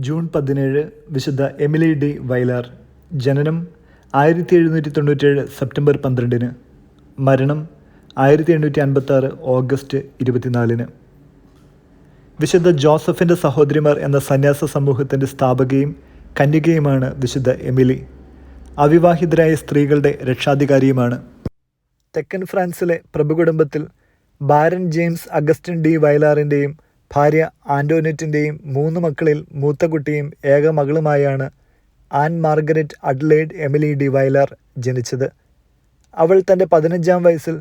June 17 വിശുദ്ധ Emily de വൈലാർ. ജനനം 1797 September 12. മരണം 1856 ഓഗസ്റ്റ് 24. വിശുദ്ധ ജോസഫിൻ്റെ സഹോദരിമാർ എന്ന സന്യാസ സമൂഹത്തിൻ്റെ സ്ഥാപകയും കന്യകയുമാണ് വിശുദ്ധ എമിലി. അവിവാഹിതരായ സ്ത്രീകളുടെ രക്ഷാധികാരിയുമാണ്. തെക്കൻ ഫ്രാൻസിലെ പ്രഭുകുടുംബത്തിൽ ബാരൻ ജെയിംസ് അഗസ്റ്റിൻ ഡി വൈലാറിൻ്റെയും ഭാര്യ ആൻ്റോനെറ്റിൻ്റെയും 3 മക്കളിൽ മൂത്ത കുട്ടിയും ഏക മകളുമായാണ് Anne Marguerite Adelaide Emilie de Vialar ജനിച്ചത്. അവൾ തൻ്റെ 15-ാം വയസ്സിൽ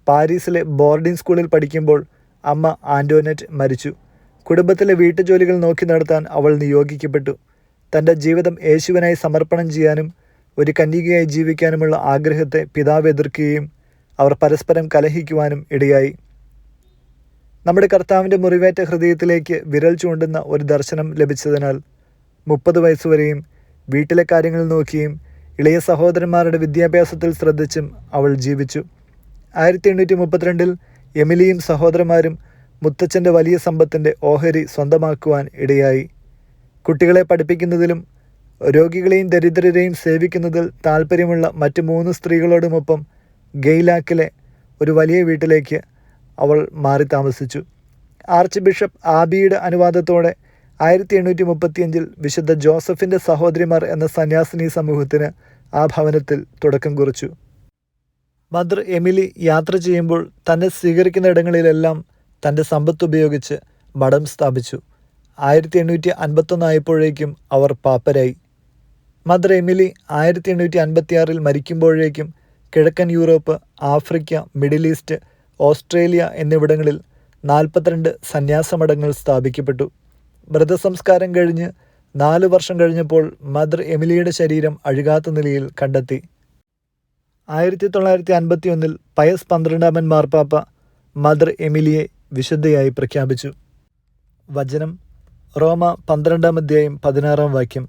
പാരീസിലെ ബോർഡിംഗ് സ്കൂളിൽ പഠിക്കുമ്പോൾ അമ്മ ആൻ്റോനെറ്റ് മരിച്ചു. കുടുംബത്തിലെ വീട്ടുജോലികൾ നോക്കി നടത്താൻ അവൾ നിയോഗിക്കപ്പെട്ടു. തൻ്റെ ജീവിതം യേശുവിനായി സമർപ്പണം ചെയ്യാനും ഒരു കന്യകയായി ജീവിക്കാനുമുള്ള ആഗ്രഹത്തെ പിതാവ് എതിർക്കുകയും അവർ പരസ്പരം കലഹിക്കുവാനും ഇടയായി. നമ്മുടെ കർത്താവിൻ്റെ മുറിവേറ്റ ഹൃദയത്തിലേക്ക് വിരൽ ചൂണ്ടുന്ന ഒരു ദർശനം ലഭിച്ചതിനാൽ 30 വയസ്സുവരെയും വീട്ടിലെ കാര്യങ്ങൾ നോക്കിയും ഇളയ സഹോദരന്മാരുടെ വിദ്യാഭ്യാസത്തിൽ ശ്രദ്ധിച്ചും അവൾ ജീവിച്ചു. 1832 എമിലിയും സഹോദരന്മാരും മുത്തച്ഛൻ്റെ വലിയ സമ്പത്തിൻ്റെ ഓഹരി സ്വന്തമാക്കുവാൻ ഇടയായി. കുട്ടികളെ പഠിപ്പിക്കുന്നതിലും രോഗികളെയും ദരിദ്രരെയും സേവിക്കുന്നതിൽ താല്പര്യമുള്ള മറ്റ് 3 സ്ത്രീകളോടുമൊപ്പം ഗെയ്ലാക്കിലെ ഒരു വലിയ വീട്ടിലേക്ക് അവൾ മാറി താമസിച്ചു. ആർച്ച് ബിഷപ്പ് ആബിയുടെ അനുവാദത്തോടെ 1835 വിശുദ്ധ ജോസഫിൻ്റെ സഹോദരിമാർ എന്ന സന്യാസിനി സമൂഹത്തിന് ആ ഭവനത്തിൽ തുടക്കം കുറിച്ചു. മദർ എമിലി യാത്ര ചെയ്യുമ്പോൾ തന്നെ സ്വീകരിക്കുന്ന ഇടങ്ങളിലെല്ലാം തൻ്റെ സമ്പത്ത് ഉപയോഗിച്ച് മഠം സ്ഥാപിച്ചു. 1851 ആയപ്പോഴേക്കും അവർ പാപ്പരായി. മദർ എമിലി 1856 മരിക്കുമ്പോഴേക്കും കിഴക്കൻ Europe, Africa, middle east, Australia എന്നിവിടങ്ങളിൽ 42 സന്യാസമഠങ്ങൾ സ്ഥാപിക്കപ്പെട്ടു. മൃതസംസ്കാരം കഴിഞ്ഞ് 4 വർഷം കഴിഞ്ഞപ്പോൾ മദർ എമിലിയുടെ ശരീരം അഴുകാത്ത നിലയിൽ കണ്ടെത്തി. 1951 പയസ് 12-ാമൻ മാർപ്പാപ്പ മദർ എമിലിയെ വിശുദ്ധയായി പ്രഖ്യാപിച്ചു. വചനം റോമ 12-ാം അധ്യായം 16-ാം വാക്യം.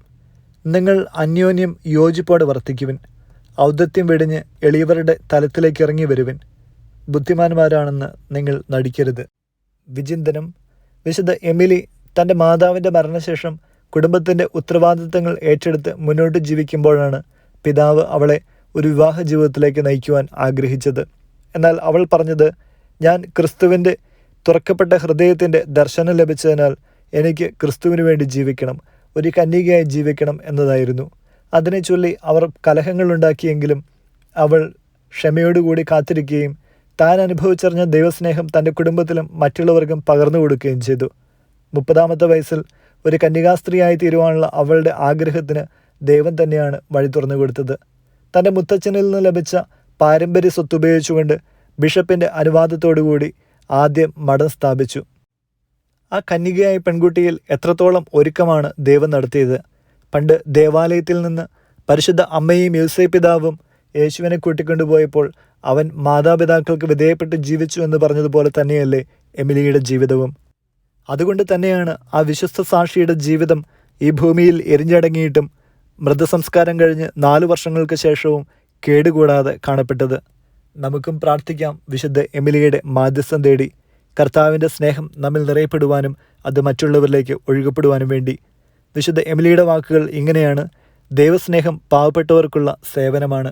നിങ്ങൾ അന്യോന്യം യോജിപ്പോടെ വർത്തിക്കുവിൻ, ഔദത്യം വെടിഞ്ഞ് എളിയവരുടെ തലത്തിലേക്ക് ഇറങ്ങി വരുവിൻ, ബുദ്ധിമാന്മാരാണെന്ന് നിങ്ങൾ നടിക്കരുത്. വിചിന്തനം. വിശുദ്ധ എമിലി തൻ്റെ മാതാവിൻ്റെ മരണശേഷം കുടുംബത്തിൻ്റെ ഉത്തരവാദിത്തങ്ങൾ ഏറ്റെടുത്ത് മുന്നോട്ട് ജീവിക്കുമ്പോഴാണ് പിതാവ് അവളെ ഒരു വിവാഹ ജീവിതത്തിലേക്ക് നയിക്കുവാൻ ആഗ്രഹിച്ചത്. എന്നാൽ അവൾ പറഞ്ഞത്, ഞാൻ ക്രിസ്തുവിൻ്റെ തുറക്കപ്പെട്ട ഹൃദയത്തിൻ്റെ ദർശനം ലഭിച്ചതിനാൽ എനിക്ക് ക്രിസ്തുവിന് വേണ്ടി ജീവിക്കണം, ഒരു കന്യകയായി ജീവിക്കണം എന്നതായിരുന്നു. അതിനെ ചൊല്ലി അവർ കലഹങ്ങളുണ്ടാക്കിയെങ്കിലും അവൾ ക്ഷമയോടുകൂടി കാത്തിരിക്കുകയും താൻ അനുഭവിച്ചറിഞ്ഞ ദൈവസ്നേഹം തൻ്റെ കുടുംബത്തിലും മറ്റുള്ളവർക്കും പകർന്നു കൊടുക്കുകയും ചെയ്തു. 30-ാമത്തെ വയസ്സിൽ ഒരു കന്യകാസ്ത്രീയായി തീരുവാനുള്ള അവളുടെ ആഗ്രഹത്തിന് ദൈവം തന്നെയാണ് വഴി തുറന്നു കൊടുത്തത്. തൻ്റെ മുത്തച്ഛനിൽ നിന്ന് ലഭിച്ച പാരമ്പര്യ സ്വത്തുപയോഗിച്ചുകൊണ്ട് ബിഷപ്പിൻ്റെ അനുവാദത്തോടുകൂടി ആദ്യം മഠം സ്ഥാപിച്ചു. ആ കന്യകയായ പെൺകുട്ടിയിൽ എത്രത്തോളം ഒരുക്കമാണ് ദൈവം നടത്തിയത്. പണ്ട് ദേവാലയത്തിൽ നിന്ന് പരിശുദ്ധ അമ്മയും യോസേപ്പിതാവും യേശുവിനെ കൂട്ടിക്കൊണ്ടുപോയപ്പോൾ അവൻ മാതാപിതാക്കൾക്ക് വിധേയപ്പെട്ട് ജീവിച്ചു എന്ന് പറഞ്ഞതുപോലെ തന്നെയല്ലേ എമിലിയുടെ ജീവിതവും. അതുകൊണ്ട് തന്നെയാണ് ആ വിശ്വസ്ത സാക്ഷിയുടെ ജീവിതം ഈ ഭൂമിയിൽ എരിഞ്ഞടങ്ങിയിട്ടും മൃതസംസ്കാരം കഴിഞ്ഞ് 4 വർഷങ്ങൾക്ക് ശേഷവും കേടുകൂടാതെ കാണപ്പെട്ടത്. നമുക്കും പ്രാർത്ഥിക്കാം വിശുദ്ധ എമിലിയുടെ മാധ്യസ്ഥം തേടി കർത്താവിൻ്റെ സ്നേഹം നമ്മിൽ നിറയപ്പെടുവാനും അത് മറ്റുള്ളവരിലേക്ക് ഒഴുകപ്പെടുവാനും വേണ്ടി. വിശുദ്ധ എമിലിയുടെ വാക്കുകൾ ഇങ്ങനെയാണ്: ദൈവസ്നേഹം പാവപ്പെട്ടവർക്കുള്ള സേവനമാണ്.